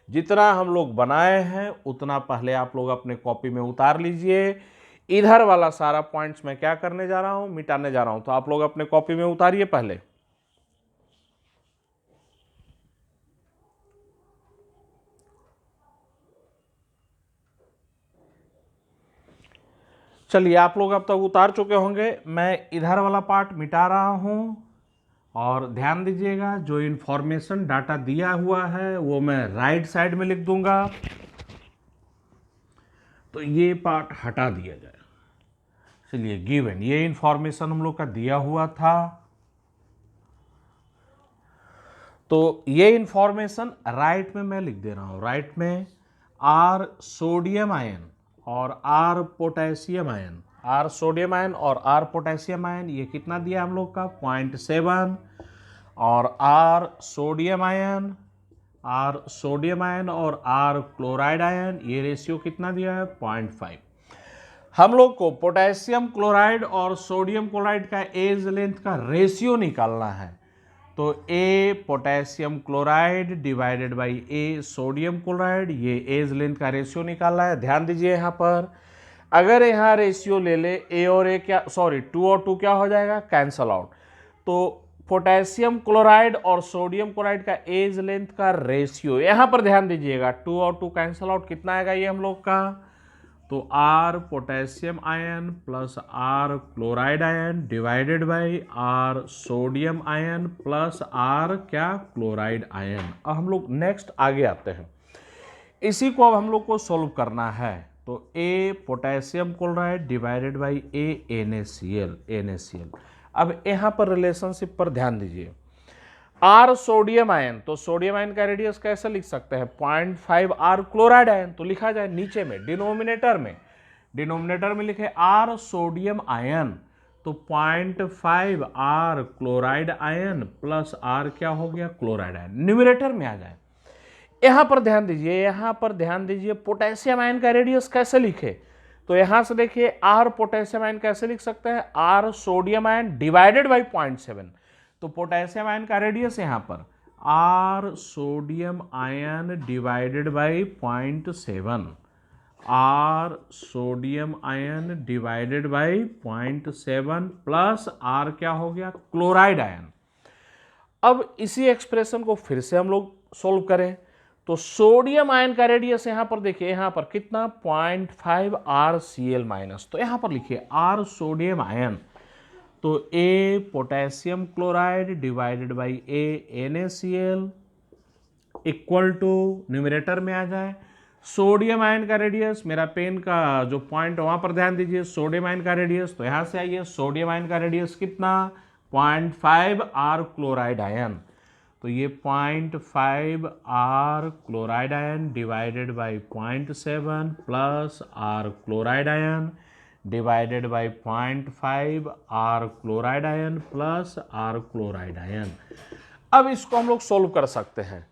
जितना हम लोग बनाए हैं उतना पहले आप लोग अपने कॉपी में उतार लीजिए। इधर वाला सारा पॉइंट्स मैं क्या करने जा रहा हूं, मिटाने जा रहा हूं, तो आप लोग अपने कॉपी में उतारिए पहले। चलिए आप लोग अब तक उतार चुके होंगे, मैं इधर वाला पार्ट मिटा रहा हूं। और ध्यान दीजिएगा, जो इंफॉर्मेशन डाटा दिया हुआ है वो मैं राइट साइड में लिख दूंगा, तो ये पार्ट हटा दिया जाए। चलिए गिवन, ये इंफॉर्मेशन हम लोग का दिया हुआ था, तो ये इंफॉर्मेशन राइट में मैं लिख दे रहा हूं। राइट में R सोडियम आयन और R potassium ion, R sodium ion और R पोटेशियम आयन, ये कितना दिया हम लोग का 0.7, और R sodium ion, R sodium ion और R क्लोराइड आयन, ये रेशियो कितना दिया है 0.5। हम लोग को पोटेशियम क्लोराइड और सोडियम क्लोराइड का एज लेंथ का रेशियो निकालना है, तो A potassium chloride divided by A sodium chloride, ये एज लेंथ का रेशियो निकालना है। ध्यान दीजिए यहाँ पर, अगर यहाँ रेशियो ले ले A और A क्या, सॉरी 2 और 2 क्या हो जाएगा, कैंसल आउट। तो पोटेशियम क्लोराइड और सोडियम क्लोराइड का एज लेंथ का रेशियो, यहाँ पर ध्यान दीजिएगा 2 और 2 कैंसल आउट, कितना आएगा ये हम लोग का, तो R potassium ion plus R chloride ion divided by R sodium ion plus R क्या, क्लोराइड आयन। अब हम लोग नेक्स्ट आगे आते हैं, इसी को अब हम लोग को सोल्व करना है, तो A potassium chloride divided by A NaCl। अब यहाँ पर रिलेशनशिप पर ध्यान दीजिए, R सोडियम आयन, तो सोडियम आयन का रेडियस कैसे लिख सकते हैं 0.5 R क्लोराइड आयन, तो लिखा जाए नीचे में डिनोमिनेटर में लिखे R सोडियम आयन, तो 0.5 R chloride ion plus R क्या हो गया, क्लोराइड आयन, न्यूमरेटर में आ जाए। यहां पर ध्यान दीजिए पोटेशियम आयन का रेडियस कैसे लिखे, तो यहां से देखिए R पोटेशियम आयन कैसे लिख सकते हैं, R sodium ion divided by 0.7, तो पोटेशियम आयन का रेडियस यहां पर R sodium ion divided by 0.7, R sodium ion divided by 0.7 plus R क्या हो गया, क्लोराइड आयन। अब इसी एक्सप्रेशन को फिर से हम लोग सोल्व करें, तो सोडियम आयन का रेडियस यहां पर देखिए, यहां पर कितना 0.5 RCl माइनस, तो यहां पर लिखिए R सोडियम आयन, तो A potassium chloride divided by A NaCl equal to, numerator में आ जाए, सोडियम आयन का रेडियस, मेरा पेन का जो पॉइंट वहां पर ध्यान दीजिए, सोडियम आयन का रेडियस, तो यहां से आइए सोडियम आयन का रेडियस कितना 0.5 R क्लोराइड आयन, तो ये 0.5 R chloride ion divided by 0.7 plus R chloride ion divided by 0.5 R chloride ion plus R chloride ion. अब इसको हम लोग सोल्व कर सकते हैं,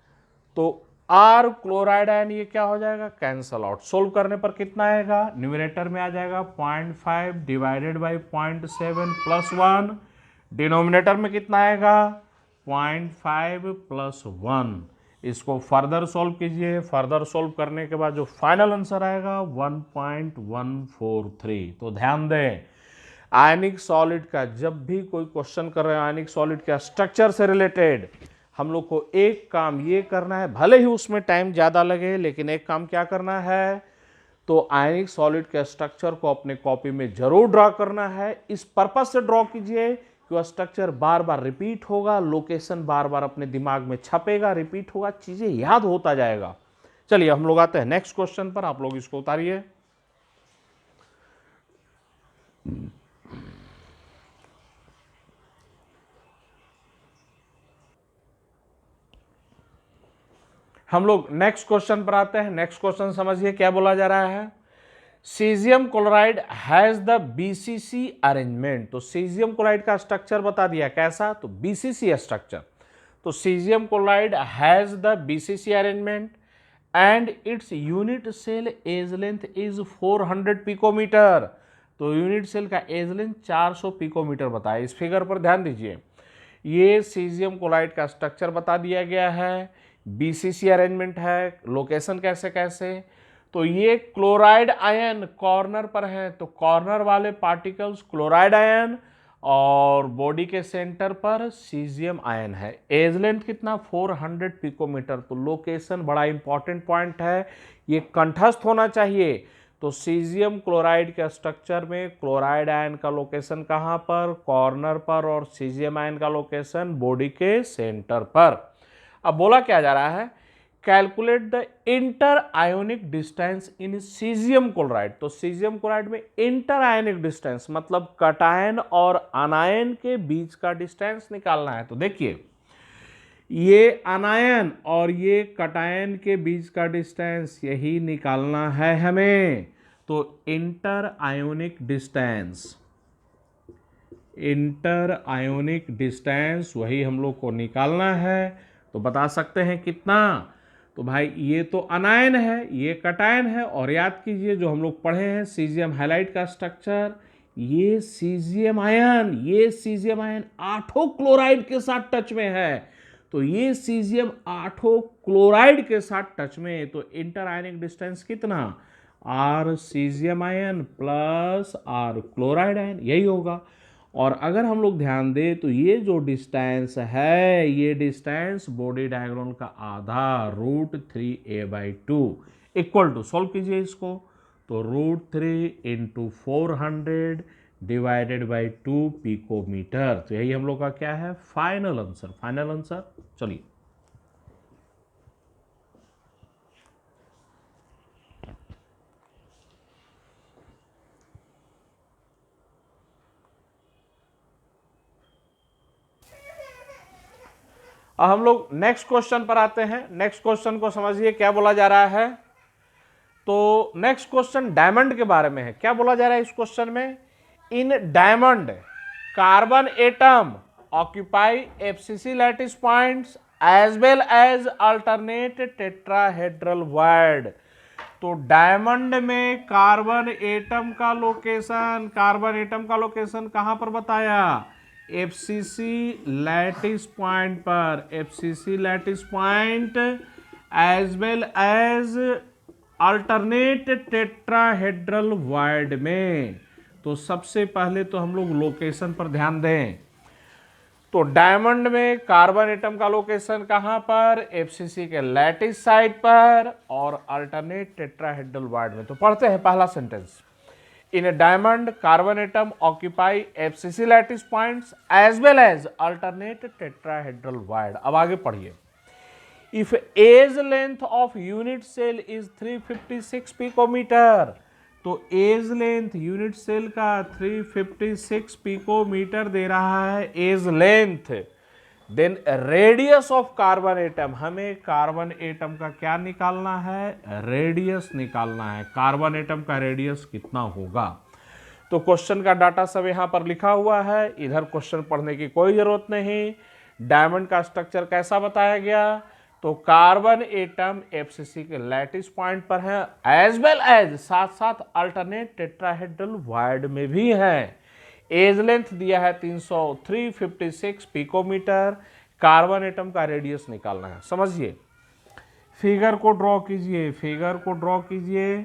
तो R क्लोराइड आयन ये क्या हो जाएगा, कैंसल आउट। सोल्व करने पर कितना आएगा, न्यूमरेटर में आ जाएगा 0.5 डिवाइडेड बाई 0.7 प्लस 1, डिनोमिनेटर में कितना आएगा 0.5 प्लस 1। इसको फर्दर सॉल्व कीजिए, फर्दर सॉल्व करने के बाद जो फाइनल आंसर आएगा 1.143। तो ध्यान दें, आयनिक सॉलिड का जब भी कोई क्वेश्चन कर रहे हैं आयनिक सॉलिड के स्ट्रक्चर से रिलेटेड, हम लोग को एक काम ये करना है, भले ही उसमें टाइम ज़्यादा लगे, लेकिन एक काम क्या करना है, तो आयनिक सॉलिड के स्ट्रक्चर को अपने कॉपी में जरूर ड्रॉ करना है। इस पर्पज से ड्रॉ कीजिए कि वह स्ट्रक्चर बार बार रिपीट होगा, लोकेशन बार बार अपने दिमाग में छपेगा, रिपीट होगा, चीजें याद होता जाएगा। चलिए हम लोग आते हैं नेक्स्ट क्वेश्चन पर, आप लोग इसको उतारिए। हम लोग नेक्स्ट क्वेश्चन पर आते हैं। नेक्स्ट क्वेश्चन समझिए क्या बोला जा रहा है। Caesium chloride has the BCC arrangement. तो सीजियम क्लोराइड का स्ट्रक्चर बता दिया कैसा, तो बीसीसी स्ट्रक्चर। तो caesium chloride has the BCC arrangement and its unit cell edge length is 400 picometre. तो यूनिट सेल का एज लेंथ 400 पिकोमीटर बताया। इस फिगर पर ध्यान दीजिए, ये सीजियम क्लोराइड का स्ट्रक्चर बता दिया गया है, बीसीसी अरेंजमेंट है, लोकेशन कैसे कैसे। तो ये क्लोराइड आयन कॉर्नर पर है, तो कॉर्नर वाले पार्टिकल्स क्लोराइड आयन और बॉडी के सेंटर पर सीजियम आयन है। एज लेंथ कितना, 400 पिकोमीटर। तो लोकेशन बड़ा इंपॉर्टेंट पॉइंट है, ये कंठस्थ होना चाहिए। तो सीजियम क्लोराइड के स्ट्रक्चर में क्लोराइड आयन का लोकेशन कहाँ पर, कॉर्नर पर, और सीजियम आयन का लोकेशन बॉडी के सेंटर पर। अब बोला क्या जा रहा है, calculate the inter ionic distance in caesium chloride. तो सीजियम क्लोराइड में इंटर आयोनिक डिस्टेंस मतलब कटायन और अनायन के बीच का डिस्टेंस निकालना है। तो देखिए, ये अनायन और ये कटायन के बीच का डिस्टेंस यही निकालना है हमें। तो inter ionic distance, inter ionic distance वही हम लोग को निकालना है। तो बता सकते हैं कितना, तो भाई ये तो अनायन है, ये कटायन है, और याद कीजिए जो हम लोग पढ़े हैं सीजियम हैलाइड का स्ट्रक्चर, ये सीजियम आयन, ये सीजियम आयन 8 क्लोराइड के साथ टच में है। तो ये सीजियम 8 क्लोराइड के साथ टच में है। तो इंटर आयनिक डिस्टेंस कितना, R caesium ion plus R chloride ion, यही होगा। और अगर हम लोग ध्यान दें तो ये जो डिस्टेंस है, ये डिस्टेंस बॉडी डायगोनल का आधा √3a/2 इक्वल टू, सॉल्व कीजिए इसको, तो √3 × 400 डिवाइडेड बाई 2 पिकोमीटर। तो यही हम लोग का क्या है, फाइनल आंसर। फाइनल आंसर, चलिए अब हम लोग नेक्स्ट क्वेश्चन पर आते हैं। नेक्स्ट क्वेश्चन को समझिए क्या बोला जा रहा है। तो नेक्स्ट क्वेश्चन डायमंड के बारे में है। क्या बोला जा रहा है इस क्वेश्चन में, in diamond carbon atom occupy FCC lattice points as well as alternate tetrahedral वायर्ड। तो डायमंड में कार्बन एटम का लोकेशन, कार्बन एटम का लोकेशन कहां पर बताया, एफसीसी लैटिस पॉइंट पर, FCC lattice point as well as alternate tetrahedral वायर्ड में। तो सबसे पहले तो हम लोग लोकेशन पर ध्यान दें। तो डायमंड में कार्बन एटम का लोकेशन कहां पर, एफसीसी के लैटिस साइड पर और अल्टरनेट टेट्राहेड्रल वायर्ड में। तो पढ़ते हैं पहला sentence, in a diamond carbon atom occupy FCC lattice points as well as alternate tetrahedral वायर्ड। अब आगे पढ़िए, if edge length of unit cell is 356 picometre. तो एज लेंथ यूनिट सेल का 356 पिकोमीटर दे रहा है edge length. Then radius of carbon atom, हमें कार्बन एटम का क्या निकालना है, रेडियस निकालना है। कार्बन एटम का रेडियस कितना होगा। तो क्वेश्चन का डाटा सब यहां पर लिखा हुआ है, इधर क्वेश्चन पढ़ने की कोई जरूरत नहीं। डायमंड का स्ट्रक्चर कैसा बताया गया, तो कार्बन एटम एफसीसी के लैटिस पॉइंट पर है, एज वेल एज साथ साथ अल्टरनेट टेट्राहेड्रल वायर्ड में भी है। एज लेंथ दिया है 356 पिकोमीटर। कार्बन एटम का रेडियस निकालना है। समझिए, फिगर को ड्रॉ कीजिए, फिगर को ड्रॉ कीजिए।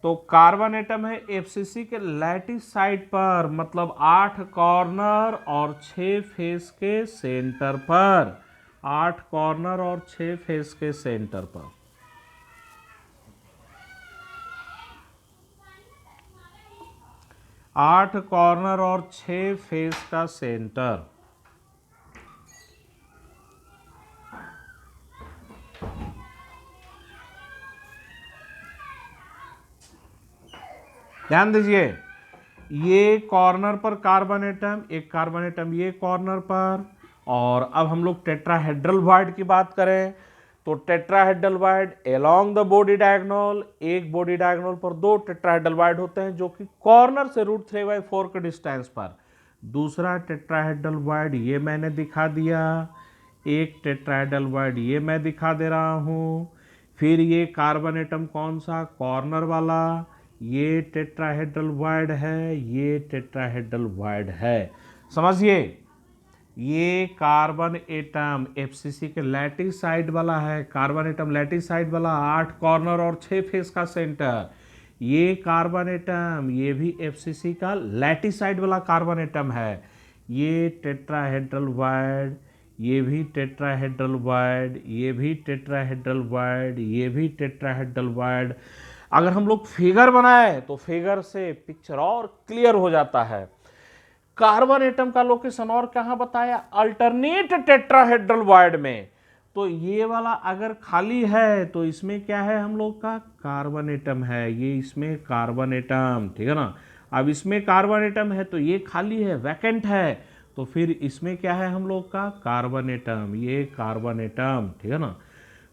तो कार्बन एटम है एफसीसी के लैटिस साइड पर, मतलब 8 कॉर्नर और 6 फेस के सेंटर पर, 8 कॉर्नर और 6 फेस के सेंटर पर। आठ कॉर्नर और 6 फेस का सेंटर। ध्यान दीजिए, ये कॉर्नर पर कार्बन एटम, एक कार्बन एटम ये कॉर्नर पर। और अब हम लोग टेट्राहेड्रल वायर्ड की बात करें तो tetrahedral void along the body diagonal, एक बॉडी डायगोनल पर दो टेट्राहेड्रल वाइड होते हैं जो कि कॉर्नर से √3/4 के डिस्टेंस पर। दूसरा टेट्राहेड्रल वाइड ये मैंने दिखा दिया, एक टेट्राहेड्रल वाइड ये मैं दिखा दे रहा हूँ। फिर ये कार्बन एटम कौन सा, कॉर्नर वाला, ये टेट्राहेड्रल वाइड है, ये टेट्राहेड्रल वाइड है। समझिए, ये कार्बन एटम एफसीसी के लैटिस साइड वाला है, कार्बन एटम लैटिस साइड वाला, 8 कॉर्नर और 6 फेस का सेंटर। ये कार्बन एटम ये भी एफसीसी का लैटिस साइड वाला कार्बन एटम है। ये टेट्राहेड्रल वाइड, ये भी टेट्राहेड्रल वाइड, ये भी टेट्राहेड्रल वाइड, ये भी टेट्राहेड्रल वाइड। अगर हम लोग फिगर बनाए तो फिगर से पिक्चर और क्लियर हो जाता है। कार्बन एटम का लोकेशन और कहां बताया, अल्टरनेट टेट्राहेड्रल वाइड में। तो ये वाला अगर खाली है तो इसमें क्या है, हम लोग का कार्बन एटम है, ये इसमें कार्बन एटम, ठीक है ना। अब इसमें कार्बन एटम है तो ये खाली है, वैकेंट है, तो फिर इसमें क्या है हम लोग का कार्बन एटम, ये कार्बन एटम, ठीक है ना।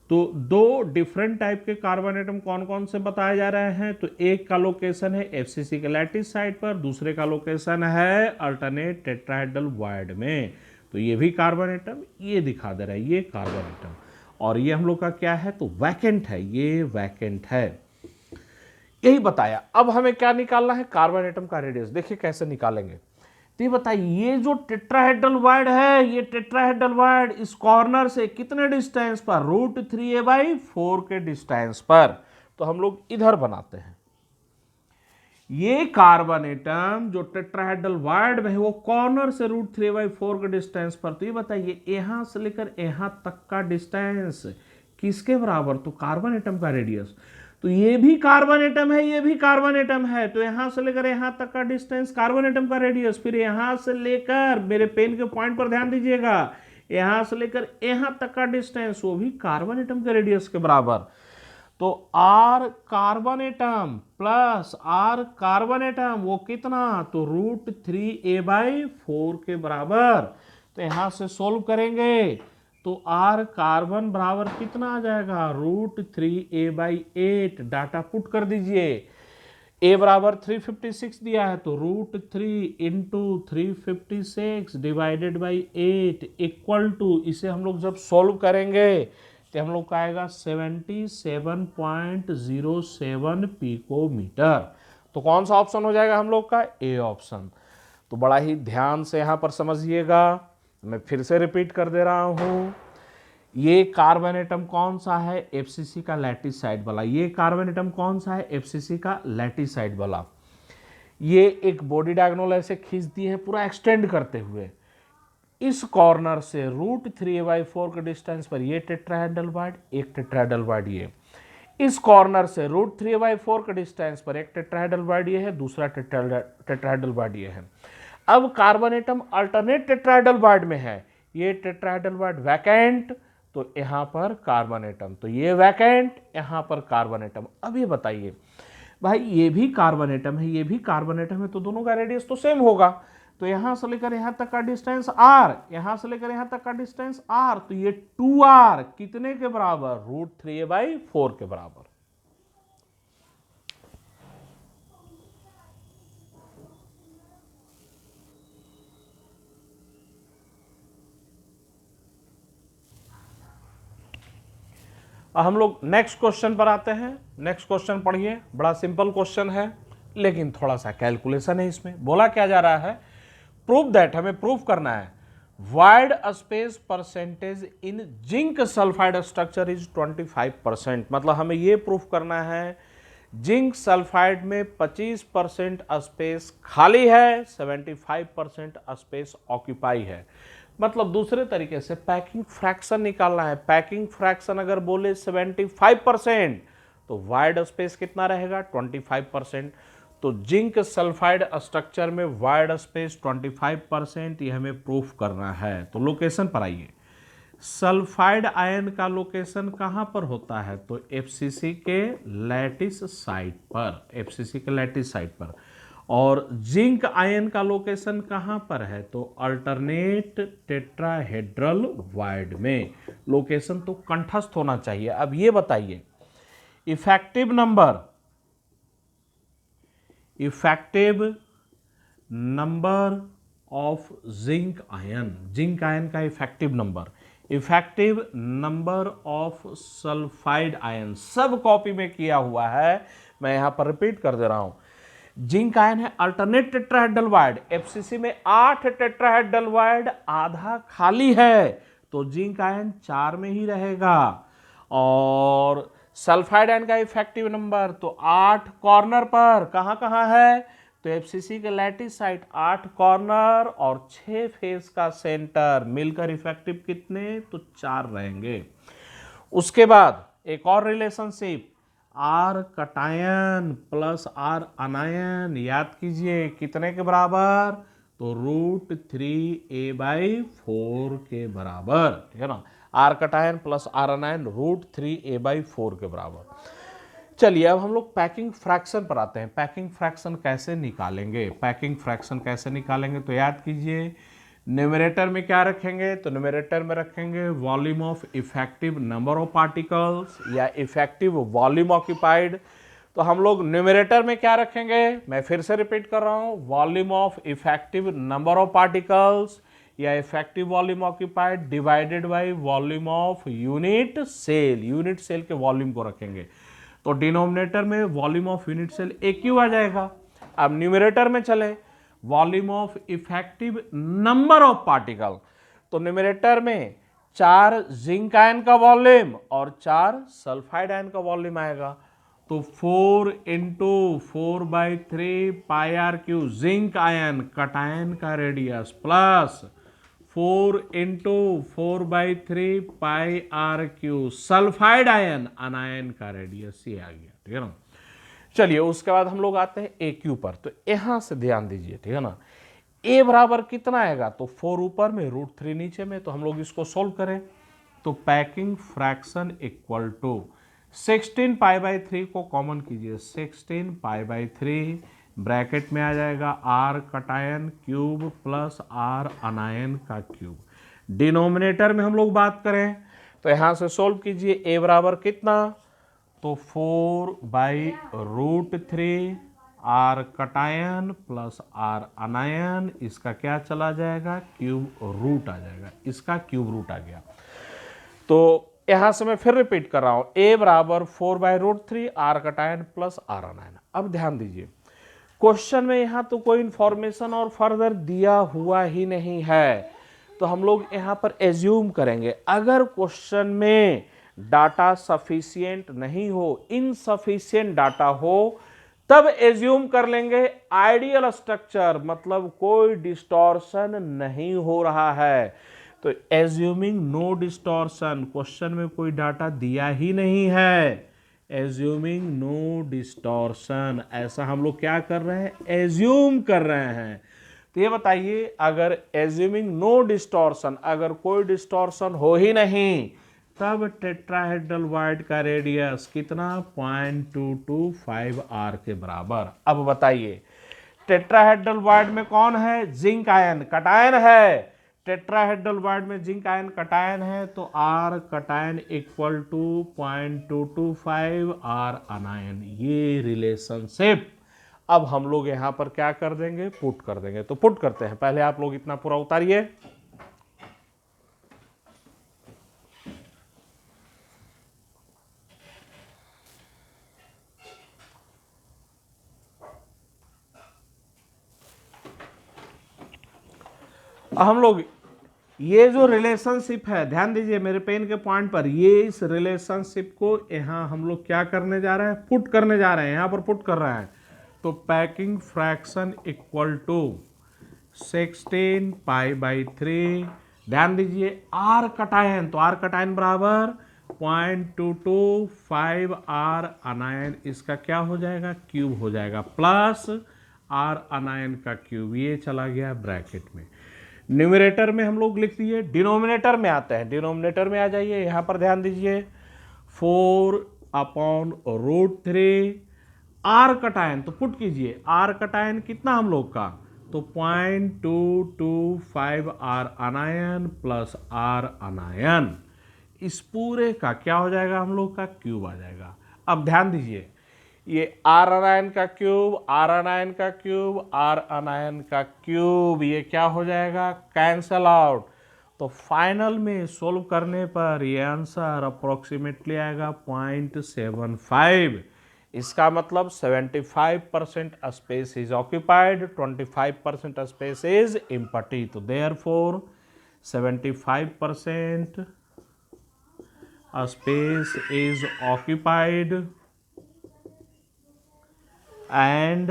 तो दो डिफरेंट टाइप के कार्बन एटम कौन कौन से बताए जा रहे हैं, तो एक का लोकेशन है एफसीसी के लैटिस साइड पर, दूसरे का लोकेशन है अल्टरनेट टेट्राहेड्रल वाइड में। तो ये भी कार्बन एटम ये दिखा दे रहा है, ये कार्बन एटम, और ये हम लोग का क्या है, तो वैकेंट है, ये वैकेंट है, यही बताया। अब हमें क्या निकालना है, कार्बन एटम का रेडियस। देखिए कैसे निकालेंगे, तो ये बताइए, ये जो टेट्राहेड्रल वाइड है, ये टेट्राहेड्रल वाइड इस कॉर्नर से कितने डिस्टेंस पर, √3a/4 के डिस्टेंस पर। तो हम लोग इधर बनाते हैं, ये कार्बन एटम जो टेट्राहेड्रल वाइड में है वो कॉर्नर से √3/4 के डिस्टेंस पर। तो ये बताइए, यहां से लेकर यहां तक का डिस्टेंस किसके बराबर, तो कार्बन एटम का रेडियस। तो ये भी कार्बन एटम है, ये भी कार्बन एटम है, तो यहां से लेकर यहां तक का डिस्टेंस कार्बन एटम का रेडियस। फिर यहां से लेकर, मेरे पेन के पॉइंट पर ध्यान दीजिएगा, यहां से लेकर यहां तक का डिस्टेंस वो भी कार्बन एटम के रेडियस के बराबर। तो R carbon atom plus R carbon atom वो कितना, तो √3a/4 के बराबर। तो यहां से सोल्व करेंगे तो R कार्बन बराबर कितना आ जाएगा, √3a/8। डाटा पुट कर दीजिए, a बराबर 356 दिया है, तो √3 × 356 डिवाइडेड बाई 8 इक्वल टू, इसे हम लोग जब सोल्व करेंगे तो हम लोग का आएगा 77.07 पिकोमीटर। तो कौन सा ऑप्शन हो जाएगा हम लोग का, ए ऑप्शन। तो बड़ा ही ध्यान से यहां पर समझिएगा, मैं फिर से रिपीट कर दे रहा हूं, ये कार्बन एटम कौन सा है, एफसीसी का लैटिस साइड वाला। ये कार्बन एटम कौन सा है, एफसीसी का लैटिस साइड वाला। ये एक बॉडी डायगोनल ऐसे खींच दी है पूरा एक्सटेंड करते हुए, इस कॉर्नर से √3a/4 के डिस्टेंस पर ये टेट्राहेड्रल वाइड, एक टेट्राहेड्रल वाइड ये, इस कॉर्नर से √3a/4 के डिस्टेंस पर एक टेट्राहेड्रल वाइड ये है, दूसरा टेट्राहेड्रल वाइड ये है। अब carbon atom alternate tetrahedral wide में है, ये टेट्राहेड्रल वाइड वैकेंट, तो यहां पर कार्बन एटम, तो ये वैकेंट, यहां पर कार्बन एटम। अब ये बताइए भाई, ये भी कार्बन एटम है, ये भी कार्बन एटम है, तो दोनों का रेडियस तो सेम होगा। तो यहां से लेकर यहां तक का डिस्टेंस r, यहां से लेकर यहां तक का डिस्टेंस r, तो ये 2r कितने के बराबर, √3a/4 के बराबर। हम लोग नेक्स्ट क्वेश्चन पर आते हैं। नेक्स्ट क्वेश्चन पढ़िए, बड़ा सिंपल क्वेश्चन है लेकिन थोड़ा सा कैलकुलेशन है इसमें। बोला क्या जा रहा है, प्रूव दैट, हमें प्रूव करना है wide space percentage in zinc sulphide structure is 25%। मतलब हमें यह प्रूफ करना है जिंक सल्फाइड में 25% स्पेस खाली है, 75% स्पेस ऑक्यूपाई है। मतलब दूसरे तरीके से पैकिंग फ्रैक्शन निकालना है। पैकिंग फ्रैक्शन अगर बोले 75%, तो वाइड स्पेस कितना रहेगा, 25%। तो जिंक सल्फाइड स्ट्रक्चर में वाइड स्पेस 25%, ये हमें प्रूफ करना है। तो लोकेशन पर आइए, सल्फाइड आयन का लोकेशन कहां पर होता है, तो एफसीसी के लैटिस साइट पर, एफसीसी के लैटिस साइट पर। और जिंक आयन का लोकेशन कहाँ पर है, तो अल्टरनेट टेट्राहेड्रल वाइड में। लोकेशन तो कंठस्थ होना चाहिए। अब ये बताइए effective number of zinc ion का effective number of sulphide ion, सब कॉपी में किया हुआ है, मैं यहां पर रिपीट कर दे रहा हूं। जिंक आयन है अल्टरनेट टेट्राहेड्रल वाइड, एफसीसी में 8 टेट्राहेड्रल वाइड, आधा खाली है, तो जिंक आयन 4 में ही रहेगा। और सल्फाइड आयन का इफेक्टिव नंबर तो 8 कॉर्नर पर, कहां कहां है, तो एफसीसी के लैटिस साइट 8 कॉर्नर और 6 फेस का सेंटर, मिलकर इफेक्टिव कितने, तो 4 रहेंगे। उसके बाद एक और relationship, R cation plus R anion, याद कीजिए कितने के बराबर, तो √3a/4 के बराबर, ठीक है ना। R cation plus R anion √3a/4 के बराबर। चलिए अब हम लोग पैकिंग फ्रैक्शन पर आते हैं। पैकिंग फ्रैक्शन कैसे निकालेंगे, तो याद कीजिए न्यूमरेटर में क्या रखेंगे, तो न्यूमरेटर में रखेंगे volume of effective number of particles या इफेक्टिव वॉल्यूम ऑक्यूपाइड। तो हम लोग न्यूमरेटर में क्या रखेंगे, मैं फिर से रिपीट कर रहा हूं, volume of effective number of particles या effective volume occupied divided by volume of unit cell के वॉल्यूम को रखेंगे। तो डिनोमिनेटर में volume of unit cell AQ आ जाएगा। अब न्यूमरेटर में चले, volume of effective number of particle, तो न्यूमरेटर में 4 जिंक आयन का वॉल्यूम और 4 सल्फाइड आयन का वॉल्यूम आएगा। तो 4 × 4/3 πRQ जिंक आयन कटायन का radius plus 4 × 4/3 πRQ sulphide ion अनायन का रेडियस, ये आ गया, ठीक है ना। चलिए उसके बाद हम लोग आते हैं AQ पर। तो यहां से ध्यान दीजिए, ठीक है ना। A बराबर कितना आएगा, तो 4 ऊपर में √3 नीचे में, तो हम लोग इसको सोल्व करें। तो पैकिंग फ्रैक्शन इक्वल टू 16 π/3 को कॉमन कीजिए, 16 π/3 ब्रैकेट में आ जाएगा R cation cube plus R अनायन का क्यूब। डिनोमिनेटर में हम लोग बात करें तो यहां से सोल्व कीजिए, A बराबर कितना, तो 4/√3 R कटायन प्लस R अनायन, इसका क्या चला जाएगा, क्यूब रूट आ जाएगा, इसका क्यूब रूट आ गया। तो यहां से मैं फिर रिपीट कर रहा हूं, A बराबर 4/√3 R कटायन प्लस R अनायन। अब ध्यान दीजिए क्वेश्चन में यहां तो कोई इंफॉर्मेशन और फर्दर दिया हुआ ही नहीं है, तो हम लोग यहां पर एज्यूम करेंगे। अगर क्वेश्चन में डाटा सफिशिएंट नहीं हो, इनसफिशिएंट डाटा हो, तब एज्यूम कर लेंगे आइडियल स्ट्रक्चर, मतलब कोई डिस्टॉर्शन नहीं हो रहा है। तो एज्यूमिंग नो डिस्टॉर्शन, क्वेश्चन में कोई डाटा दिया ही नहीं है, एज्यूमिंग नो डिस्टॉर्शन, ऐसा हम लोग क्या कर रहे हैं, एज्यूम कर रहे हैं। तो ये बताइए अगर एज्यूमिंग नो डिस्टॉर्शन, अगर कोई डिस्टॉर्शन हो ही नहीं, तब टेट्राहेड्रल वाइड का रेडियस कितना, 0.225 R के बराबर। अब बताइए टेट्राहेड्रल वाइड में कौन है, जिंक आयन कटायन है, टेट्राहेड्रल वाइड में जिंक आयन कटायन है, तो R cation equal to 0.225 R anion, ये रिलेशनशिप अब हम लोग यहां पर क्या कर देंगे, पुट कर देंगे। तो पुट करते हैं, पहले आप लोग इतना पूरा उतारिए। हम लोग ये जो रिलेशनशिप है, ध्यान दीजिए मेरे पेन के पॉइंट पर, ये इस रिलेशनशिप को यहां हम लोग क्या करने जा रहे हैं, पुट करने जा रहे हैं, यहां पर पुट कर रहे हैं। तो पैकिंग फ्रैक्शन इक्वल टू 16 π/3, ध्यान दीजिए R कटायन, तो R कटायन बराबर 0.225 R अनायन, इसका क्या हो जाएगा, क्यूब हो जाएगा, प्लस R अनायन का क्यूब, ये चला गया ब्रैकेट में। न्यूमरेटर में हम लोग लिख दिए, डिनोमिनेटर में आते हैं, डिनोमिनेटर में आ जाइए, यहां पर ध्यान दीजिए 4/√3 आर कटायन, तो पुट कीजिए आर कटायन कितना हम लोग का, तो 0.225 R anion plus R anion, इस पूरे का क्या हो जाएगा हम लोग का क्यूब आ जाएगा। अब ध्यान दीजिए, ये आर अनायन का क्यूब, आर अनायन का क्यूब, आर अनायन का क्यूब, ये क्या हो जाएगा, कैंसल आउट। तो फाइनल में सोल्व करने पर ये आंसर अप्रोक्सीमेटली आएगा 0.75। इसका मतलब 75% space is occupied, 25% space is empty. तो therefore 75% space is occupied and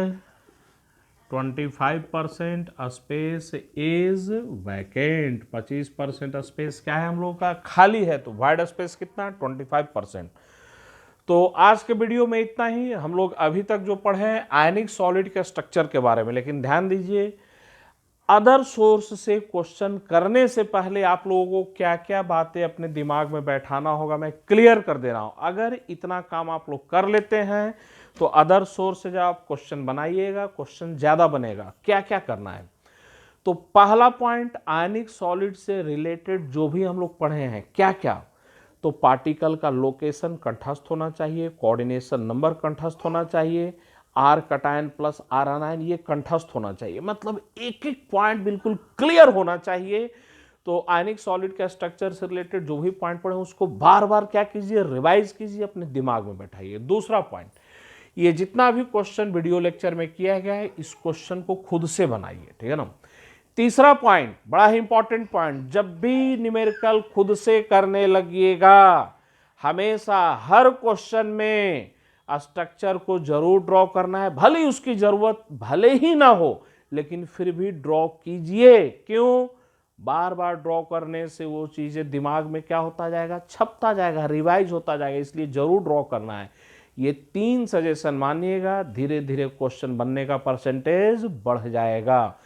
25% space is vacant. 25% space क्या है हम लोगों का, खाली है। तो वाइड स्पेस कितना, 25%। तो आज के वीडियो में इतना ही। हम लोग अभी तक जो पढ़े हैं आयनिक सॉलिड के स्ट्रक्चर के बारे में, लेकिन ध्यान दीजिए अदर सोर्स से क्वेश्चन करने से पहले आप लोगों को क्या क्या बातें अपने दिमाग में बैठाना होगा मैं क्लियर कर दे रहा हूं। अगर इतना काम आप लोग कर लेते हैं तो अदर सोर्स से जब आप क्वेश्चन बनाइएगा क्वेश्चन ज्यादा बनेगा। क्या क्या करना है, तो पहला पॉइंट आयनिक सॉलिड से रिलेटेड जो भी हम लोग पढ़े हैं क्या क्या, तो पार्टिकल का लोकेशन कंठस्थ होना चाहिए, कोऑर्डिनेशन नंबर कंठस्थ होना चाहिए, R cation plus R anion ये कंठस्थ होना चाहिए। मतलब एक एक पॉइंट बिल्कुल क्लियर होना चाहिए। तो आयनिक सॉलिड का स्ट्रक्चर से रिलेटेड जो भी पॉइंट पढ़े उसको बार बार क्या कीजिए, रिवाइज कीजिए, अपने दिमाग में बैठाइए। दूसरा पॉइंट, ये जितना भी क्वेश्चन वीडियो लेक्चर में किया गया है इस क्वेश्चन को खुद से बनाइए, ठीक है ना। तीसरा पॉइंट बड़ा ही इंपॉर्टेंट पॉइंट, जब भी न्यूमेरिकल खुद से करने लगिएगा हमेशा हर क्वेश्चन में स्ट्रक्चर को जरूर ड्रॉ करना है। भले ही उसकी जरूरत भले ही ना हो लेकिन फिर भी ड्रॉ कीजिए। क्यों, बार बार ड्रॉ करने से वो चीजें दिमाग में क्या होता जाएगा, छपता जाएगा, रिवाइज होता जाएगा, इसलिए जरूर ड्रॉ करना है। ये 3 सजेशन मानिएगा, धीरे धीरे क्वेश्चन बनने का परसेंटेज बढ़ जाएगा।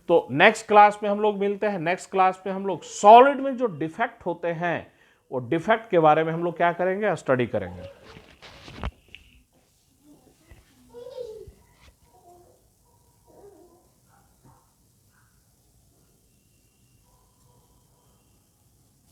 तो नेक्स्ट क्लास में हम लोग मिलते हैं। नेक्स्ट क्लास में हम लोग सॉलिड में जो डिफेक्ट होते हैं वो डिफेक्ट के बारे में हम लोग क्या करेंगे, स्टडी करेंगे।